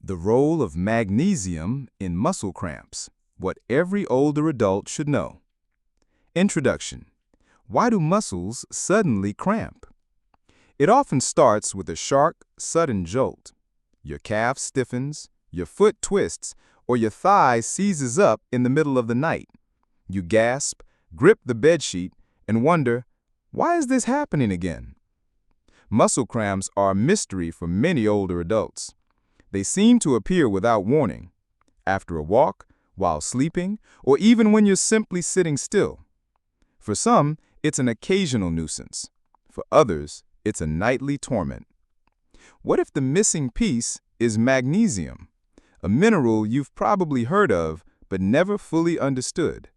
The role of magnesium in muscle cramps, what every older adult should know. Introduction. Why do muscles suddenly cramp? It often starts with a sharp, sudden jolt. Your calf stiffens, your foot twists, or your thigh seizes up in the middle of the night. You gasp, grip the bedsheet, and wonder, why is this happening again? Muscle cramps are a mystery for many older adults. They seem to appear without warning, after a walk, while sleeping, or even when you're simply sitting still. For some, it's an occasional nuisance. For others, it's a nightly torment. What if the missing piece is magnesium, a mineral you've probably heard of but never fully understood?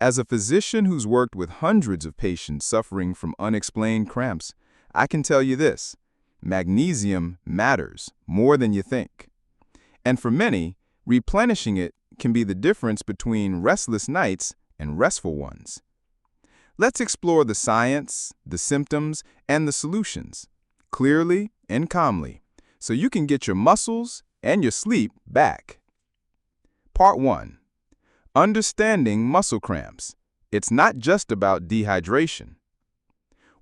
As a physician who's worked with hundreds of patients suffering from unexplained cramps, I can tell you this: magnesium matters more than you think. And for many, replenishing it can be the difference between restless nights and restful ones. Let's explore the science, the symptoms, and the solutions, clearly and calmly, so you can get your muscles and your sleep back. Part 1. Understanding muscle cramps. It's not just about dehydration.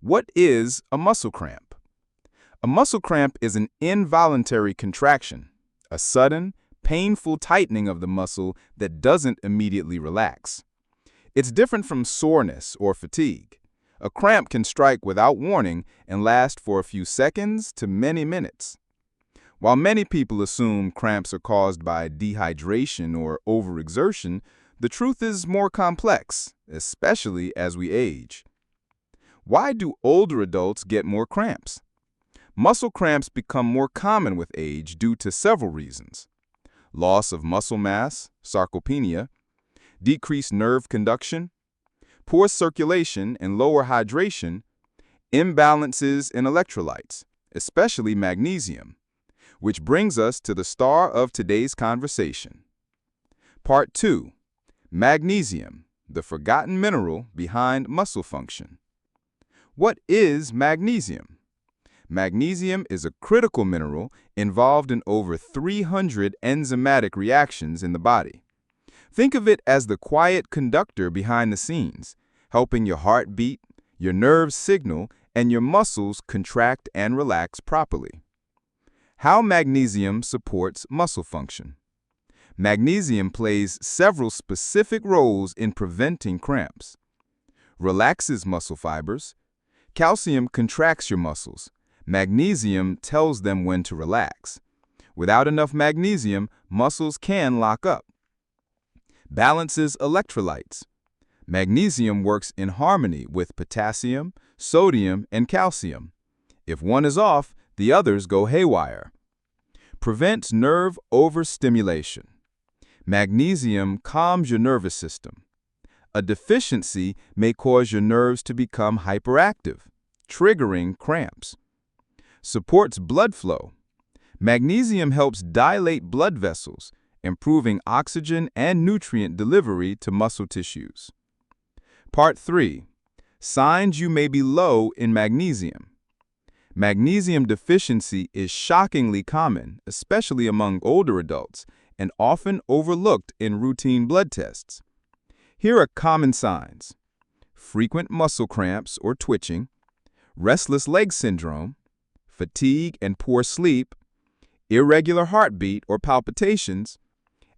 What is a muscle cramp? A muscle cramp is an involuntary contraction, a sudden, painful tightening of the muscle that doesn't immediately relax. It's different from soreness or fatigue. A cramp can strike without warning and last for a few seconds to many minutes. While many people assume cramps are caused by dehydration or overexertion, the truth is more complex, especially as we age. Why do older adults get more cramps? Muscle cramps become more common with age due to several reasons: loss of muscle mass, sarcopenia, decreased nerve conduction, poor circulation and lower hydration, imbalances in electrolytes, especially magnesium, which brings us to the star of today's conversation. Part 2. Magnesium, the forgotten mineral behind muscle function. What is magnesium? Magnesium is a critical mineral involved in over 300 enzymatic reactions in the body. Think of it as the quiet conductor behind the scenes, helping your heart beat, your nerves signal, and your muscles contract and relax properly. How magnesium supports muscle function. Magnesium plays several specific roles in preventing cramps. Relaxes muscle fibers. Calcium contracts your muscles. Magnesium tells them when to relax. Without enough magnesium, muscles can lock up. Balances electrolytes. Magnesium works in harmony with potassium, sodium, and calcium. If one is off, the others go haywire. Prevents nerve overstimulation. Magnesium calms your nervous system. A deficiency may cause your nerves to become hyperactive, triggering cramps. Supports blood flow. Magnesium helps dilate blood vessels, improving oxygen and nutrient delivery to muscle tissues. Part 3. Signs you may be low in magnesium. Magnesium deficiency is shockingly common, especially among older adults, and often overlooked in routine blood tests. Here are common signs: frequent muscle cramps or twitching, restless leg syndrome, fatigue and poor sleep, irregular heartbeat or palpitations,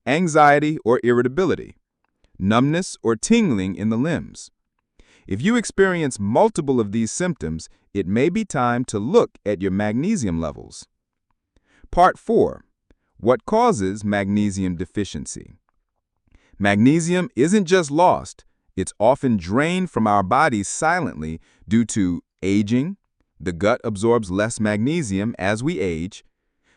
anxiety or irritability, numbness or tingling in the limbs. If you experience multiple of these symptoms, it may be time to look at your magnesium levels. Part 4. What causes magnesium deficiency? Magnesium isn't just lost, it's often drained from our bodies silently due to aging. The gut absorbs less magnesium as we age.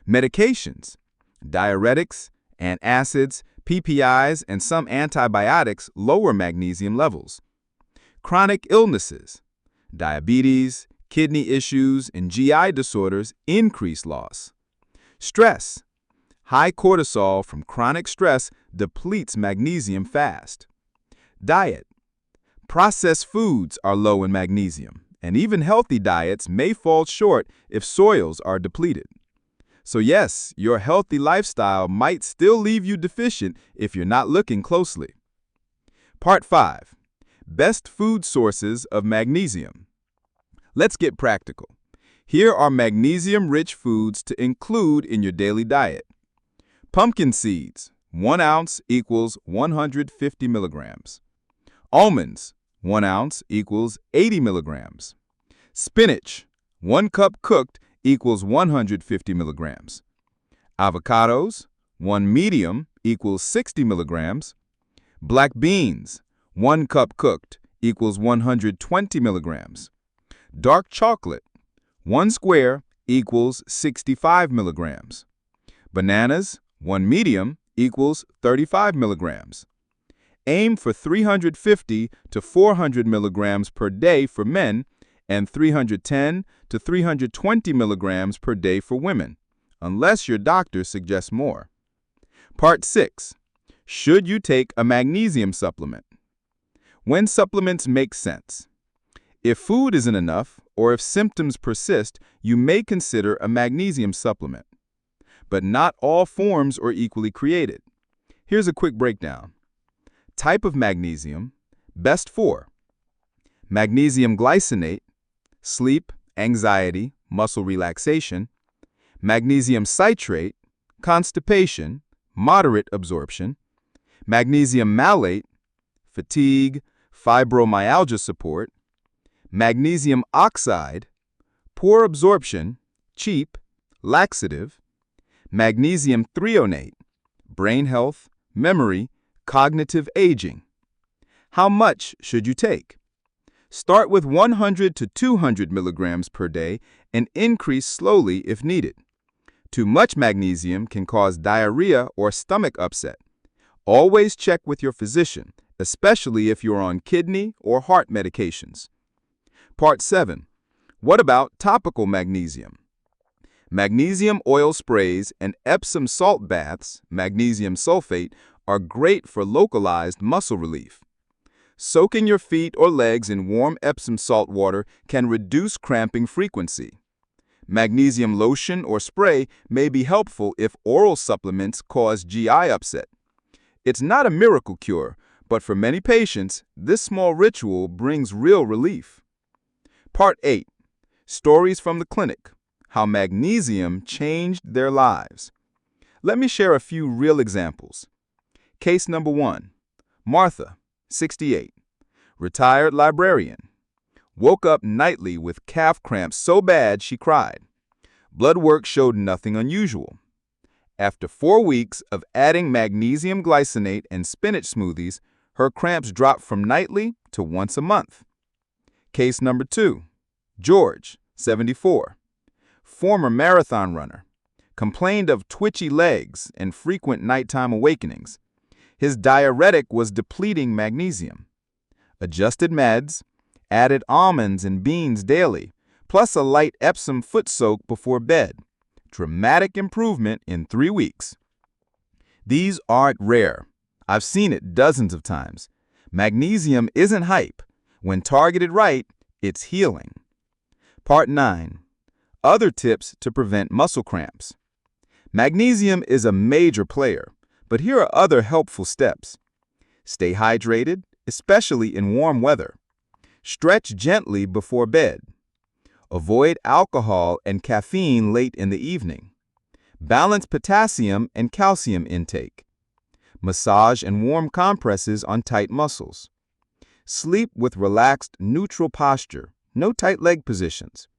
Medications, diuretics, antacids, PPIs, and some antibiotics lower magnesium levels. Chronic illnesses, diabetes, kidney issues, and GI disorders increase loss. Stress, high cortisol from chronic stress depletes magnesium fast. Diet, processed foods are low in magnesium, and even healthy diets may fall short if soils are depleted. So yes, your healthy lifestyle might still leave you deficient if you're not looking closely. Part 5. Best food sources of magnesium. Let's get practical. Here are magnesium-rich foods to include in your daily diet. Pumpkin seeds, 1 ounce equals 150 milligrams. Almonds, 1 ounce equals 80 milligrams. Spinach, 1 cup cooked equals 150 milligrams. Avocados, 1 medium equals 60 milligrams. Black beans, 1 cup cooked equals 120 milligrams. Dark chocolate, 1 square equals 65 milligrams. Bananas, 1 medium equals 35 milligrams. Aim for 350 to 400 milligrams per day for men and 310 to 320 milligrams per day for women, unless your doctor suggests more. Part 6. Should you take a magnesium supplement? When supplements make sense. If food isn't enough, or if symptoms persist, you may consider a magnesium supplement. But not all forms are equally created. Here's a quick breakdown. Type of magnesium, best for: magnesium glycinate, sleep, anxiety, muscle relaxation; magnesium citrate, constipation, moderate absorption; magnesium malate, fatigue, fibromyalgia support; magnesium oxide, poor absorption, cheap, laxative; magnesium threonate, brain health, memory, cognitive aging. How much should you take? Start with 100 to 200 milligrams per day and increase slowly if needed. Too much magnesium can cause diarrhea or stomach upset. Always check with your physician, especially if you're on kidney or heart medications. Part 7. What about topical magnesium? Magnesium oil sprays and Epsom salt baths, magnesium sulfate, are great for localized muscle relief. Soaking your feet or legs in warm Epsom salt water can reduce cramping frequency. Magnesium lotion or spray may be helpful if oral supplements cause GI upset. It's not a miracle cure, but for many patients, this small ritual brings real relief. Part 8. Stories from the clinic. How magnesium changed their lives. Let me share a few real examples. Case number 1. Martha, 68, retired librarian. Woke up nightly with calf cramps so bad she cried. Blood work showed nothing unusual. After 4 weeks of adding magnesium glycinate and spinach smoothies, her cramps dropped from nightly to once a month. Case number 2. George, 74, former marathon runner. Complained of twitchy legs and frequent nighttime awakenings. His diuretic was depleting magnesium. Adjusted meds, added almonds and beans daily, plus a light Epsom foot soak before bed. Dramatic improvement in 3 weeks. These aren't rare. I've seen it dozens of times. Magnesium isn't hype. When targeted right, it's healing. Part 9. Other tips to prevent muscle cramps. Magnesium is a major player, but here are other helpful steps. Stay hydrated, especially in warm weather. Stretch gently before bed. Avoid alcohol and caffeine late in the evening. Balance potassium and calcium intake. Massage and warm compresses on tight muscles. Sleep with relaxed, neutral posture, no tight leg positions.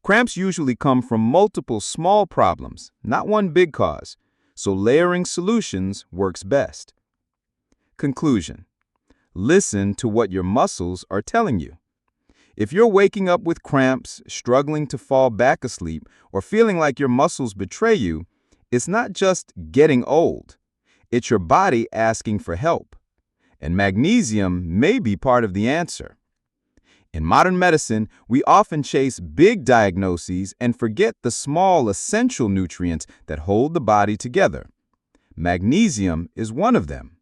Cramps usually come from multiple small problems, not one big cause, so layering solutions works best. Conclusion. Listen to what your muscles are telling you. If you're waking up with cramps, struggling to fall back asleep, or feeling like your muscles betray you, it's not just getting old. It's your body asking for help. And magnesium may be part of the answer. In modern medicine, we often chase big diagnoses and forget the small essential nutrients that hold the body together. Magnesium is one of them.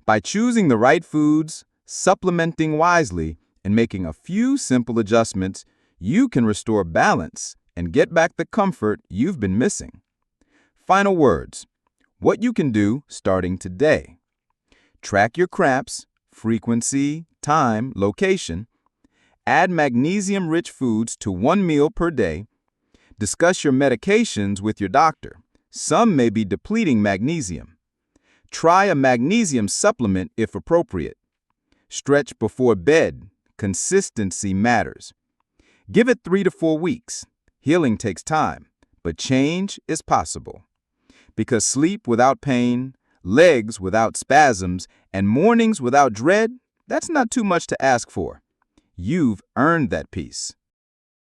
By choosing the right foods, supplementing wisely, and making a few simple adjustments, you can restore balance and get back the comfort you've been missing. Final words. What you can do starting today. Track your cramps, frequency, time, location. Add magnesium-rich foods to one meal per day. Discuss your medications with your doctor. Some may be depleting magnesium. Try a magnesium supplement if appropriate. Stretch before bed. Consistency matters. Give it 3 to 4 weeks. Healing takes time, but change is possible. Because sleep without pain, legs without spasms, and mornings without dread, that's not too much to ask for. You've earned that peace.